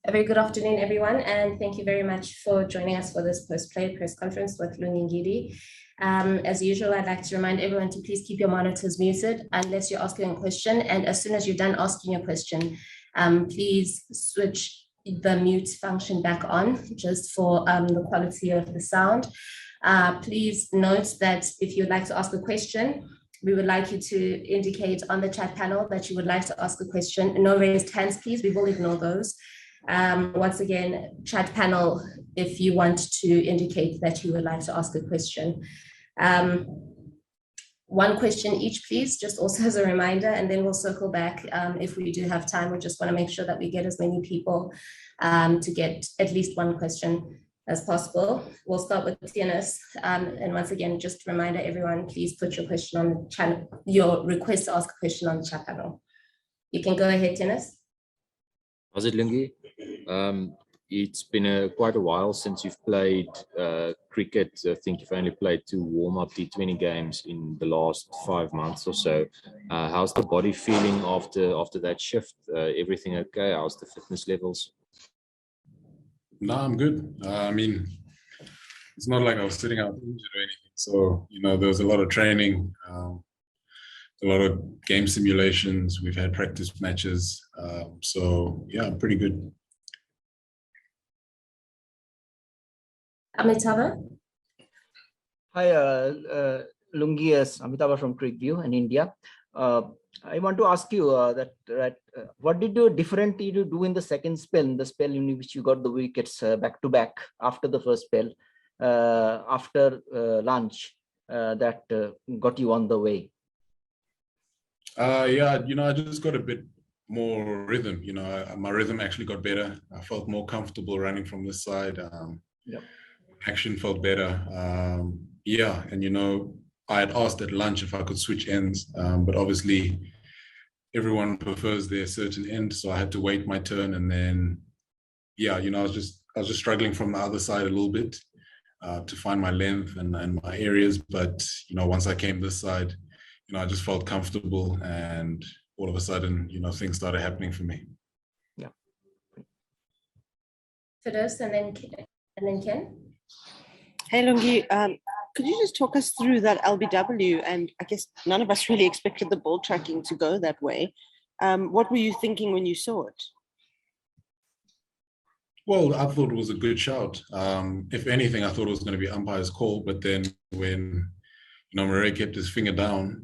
A very good afternoon, everyone, and thank you very much for joining us for this post-play press conference with Lungi Ngidi. As usual, I'd like to remind everyone to please keep your monitors muted unless you're asking a question. And as soon as you're done asking your question, please switch the mute function back on just for the quality of the sound. Please note that if you'd like to ask a question, we would like you to indicate on the chat panel that you would like to ask a question. No raised hands, please. We will ignore those. Once again, chat panel, if you want to indicate that you would like to ask a question. One question each, please, just also as a reminder, and then we'll circle back if we do have time. We just want to make sure that we get as many people to get at least one question as possible. We'll start with TNS. And once again, just a reminder, everyone, please put your question on the channel, your request to ask a question on the chat panel. You can go ahead, TNS. Was it Lungi? It's been quite a while since you've played cricket. I think you've only played 2 warm-up T20 games in the last 5 months or so. How's the body feeling after that shift? Everything okay? How's the fitness levels? No, I'm good. I mean, it's not like I was sitting out injured or anything. So, there was a lot of training, a lot of game simulations. We've had practice matches. So, yeah, I'm pretty good. Amitava? Hi, Lungi, Amitava from Creekview in India. I want to ask you what did you differently do in the second spell, the spell in which you got the wickets back to back after the first spell, after lunch, that got you on the way? Yeah, I just got a bit more rhythm. My rhythm actually got better. I felt more comfortable running from this side. Yep. Action felt better. Yeah, and I had asked at lunch if I could switch ends, but obviously everyone prefers their certain end, so I had to wait my turn. And then, yeah, I was just struggling from the other side a little bit to find my length and my areas. But once I came this side, I just felt comfortable, and all of a sudden, things started happening for me. Yeah. Firdaus, and then Ken. Hey, Lungi. Could you just talk us through that LBW? And I guess none of us really expected the ball tracking to go that way. What were you thinking when you saw it? Well, I thought it was a good shout. If anything, I thought it was going to be umpire's call. But then when Murray kept his finger down,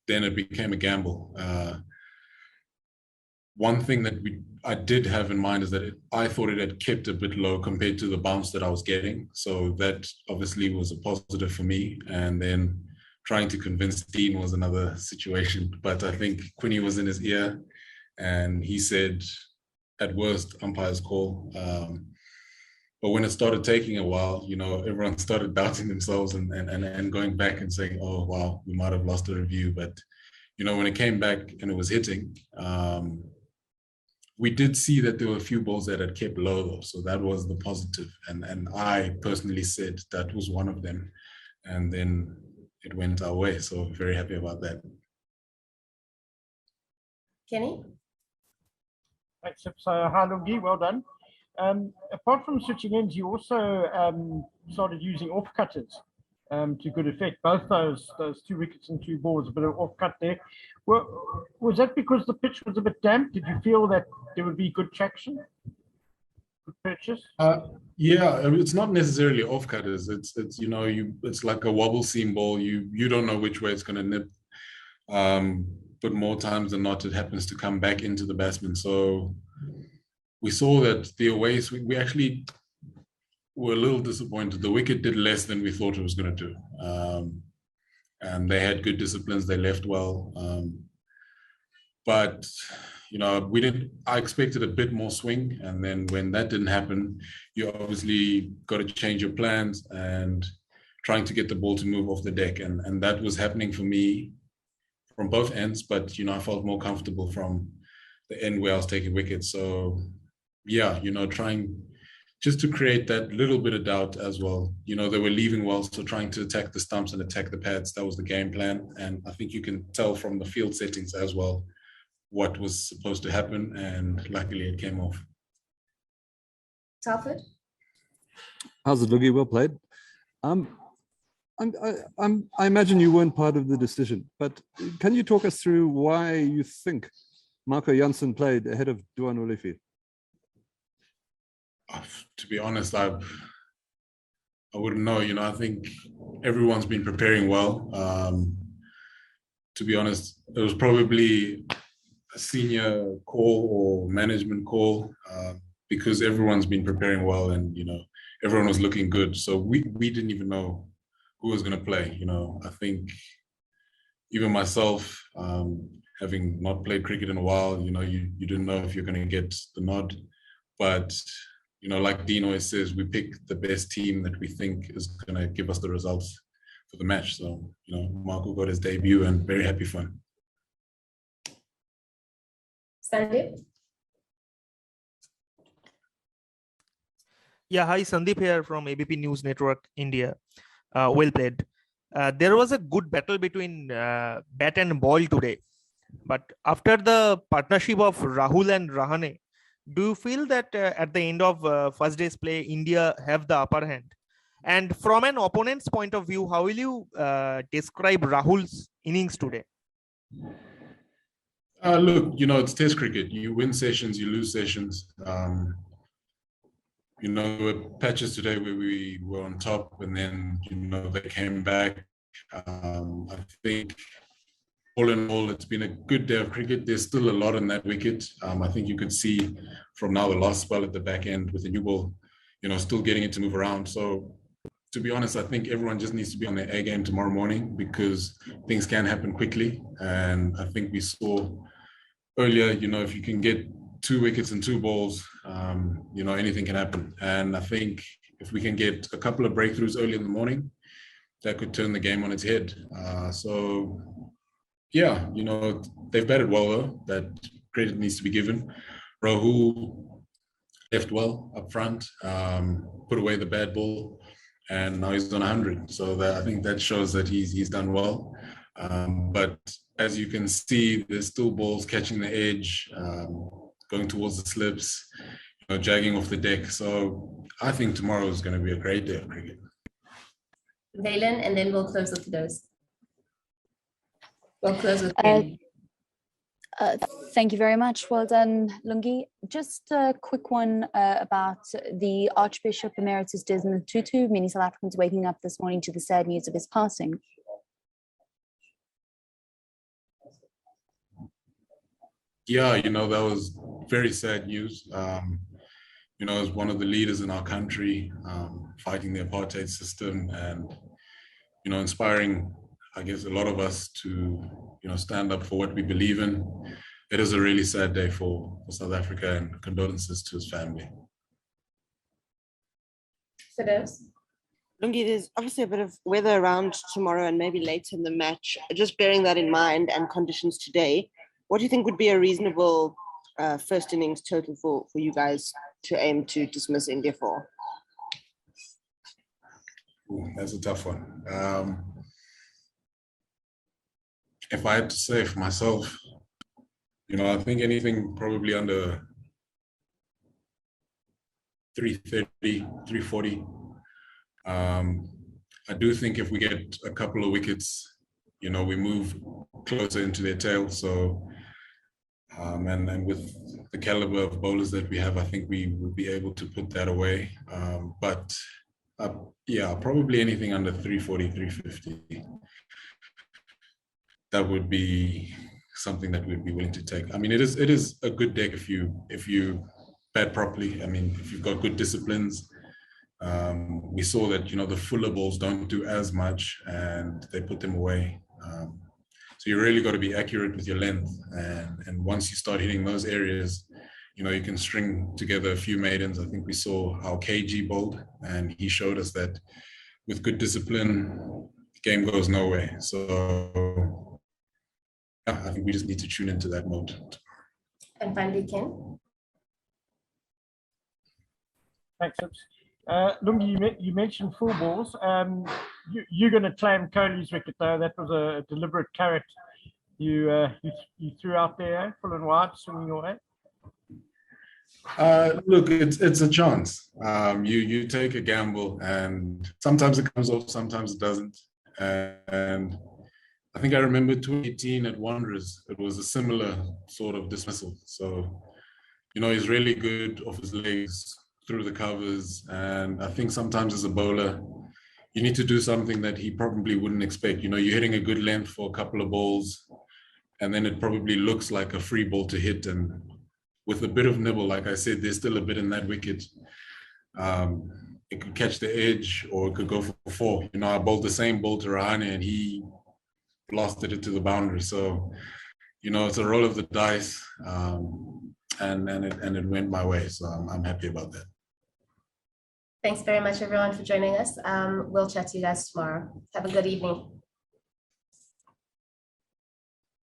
then it became a gamble. One thing that I did have in mind is that I thought it had kept a bit low compared to the bounce that I was getting. So that obviously was a positive for me. And then trying to convince Dean was another situation. But I think Quinny was in his ear and he said, at worst, umpire's call. But when it started taking a while, everyone started doubting themselves and going back and saying, oh, wow, we might have lost a review. But, when it came back and it was hitting, we did see that there were a few balls that had kept low, though. So that was the positive. And I personally said that was one of them. And then it went our way. So very happy about that. Kenny? Thanks, so hi, Lungi, well done. Apart from switching ends, you also started using off-cutters to good effect. Both those 2 wickets and 2 balls, a bit of off-cut there. Well, was that because the pitch was a bit damp? Did you feel that there would be good traction? Good purchase? Yeah, it's not necessarily off-cutters. It's like a wobble seam ball. You don't know which way it's going to nip. But more times than not, it happens to come back into the batsman. So we saw that the away swing, we actually were a little disappointed. The wicket did less than we thought it was going to do. And they had good disciplines. They left well. But, I expected a bit more swing. And then when that didn't happen, you obviously got to change your plans and trying to get the ball to move off the deck. And that was happening for me from both ends. But, I felt more comfortable from the end where I was taking wickets. So, yeah, trying just to create that little bit of doubt as well. They were leaving well, so trying to attack the stumps and attack the pads, that was the game plan. And I think you can tell from the field settings as well what was supposed to happen, and luckily it came off. Telford? How's it, Lungi? Well played. I imagine you weren't part of the decision, but can you talk us through why you think Marco Jansen played ahead of Duan Olifi? To be honest, I wouldn't know. I think everyone's been preparing well. To be honest, it was probably a senior call or management call because everyone's been preparing well, and everyone was looking good. So we didn't even know who was going to play. I think even myself, having not played cricket in a while, you didn't know if you're going to get the nod. But like Dean always says, we pick the best team that we think is going to give us the results for the match. So Marco got his debut, and very happy for him. Sandeep? Yeah, hi, Sandeep here from ABP News Network, India. Well played. There was a good battle between bat and ball today. But after the partnership of Rahul and Rahane, do you feel that at the end of first day's play, India have the upper hand? And from an opponent's point of view, how will you describe Rahul's innings today? Look, it's Test cricket. You win sessions, you lose sessions. There were patches today where we were on top, and then they came back. I think all in all, it's been a good day of cricket. There's still a lot in that wicket. I think you could see from now the last spell at the back end with the new ball, still getting it to move around. So to be honest, I think everyone just needs to be on their A game tomorrow morning, because things can happen quickly. And I think we saw earlier, if you can get 2 wickets and 2 balls, anything can happen. And I think if we can get a couple of breakthroughs early in the morning, that could turn the game on its head. So yeah, they've batted well though. That credit needs to be given. Rahul left well up front, put away the bad ball, and now he's on 100. So I think that shows that he's done well. But as you can see, there's still balls catching the edge, going towards the slips, jagging off the deck. So I think tomorrow is going to be a great day of cricket. Valen, and then we'll close with those. We'll close with Kelly. Thank you very much. Well done, Lungi. Just a quick one about the Archbishop Emeritus Desmond Tutu. Many South Africans waking up this morning to the sad news of his passing. Yeah, that was very sad news. As one of the leaders in our country, fighting the apartheid system, and inspiring, I guess, a lot of us to stand up for what we believe in. It is a really sad day for South Africa, and condolences to his family. Lungi, there's obviously a bit of weather around tomorrow and maybe later in the match. Just bearing that in mind and conditions today, what do you think would be a reasonable first innings total for you guys to aim to dismiss India for? Ooh, that's a tough one. If I had to say for myself, I think anything probably under 330, 340. I do think if we get a couple of wickets, we move closer into their tail. So, and with the caliber of bowlers that we have, I think we would be able to put that away. But yeah, probably anything under 340, 350. That would be something that we'd be willing to take. I mean, it is a good deck if you bat properly. I mean, if you've got good disciplines. We saw that the fuller balls don't do as much, and they put them away. So you really got to be accurate with your length, and once you start hitting those areas, you can string together a few maidens. I think we saw how KG bowled, and he showed us that with good discipline, the game goes nowhere. So yeah, I think we just need to tune into that mode. And finally, Ken. Thanks, Sips. Lungi, you mentioned full balls. You're going to claim Kohli's wicket, though. That was a deliberate carrot you threw out there, full and wide, swinging your way. Look, it's a chance. You take a gamble, and sometimes it comes off, sometimes it doesn't. And I think I remember 2018 at Wanderers, it was a similar sort of dismissal. So, he's really good off his legs, through the covers. And I think sometimes as a bowler, you need to do something that he probably wouldn't expect. You're hitting a good length for a couple of balls, and then it probably looks like a free ball to hit. And with a bit of nibble, like I said, there's still a bit in that wicket. It could catch the edge, or it could go for 4. I bowled the same ball to Rahane, and he blasted it to the boundary. So, it's a roll of the dice, and it went my way. So I'm happy about that. Thanks very much, everyone, for joining us. We'll chat to you guys tomorrow. Have a good evening.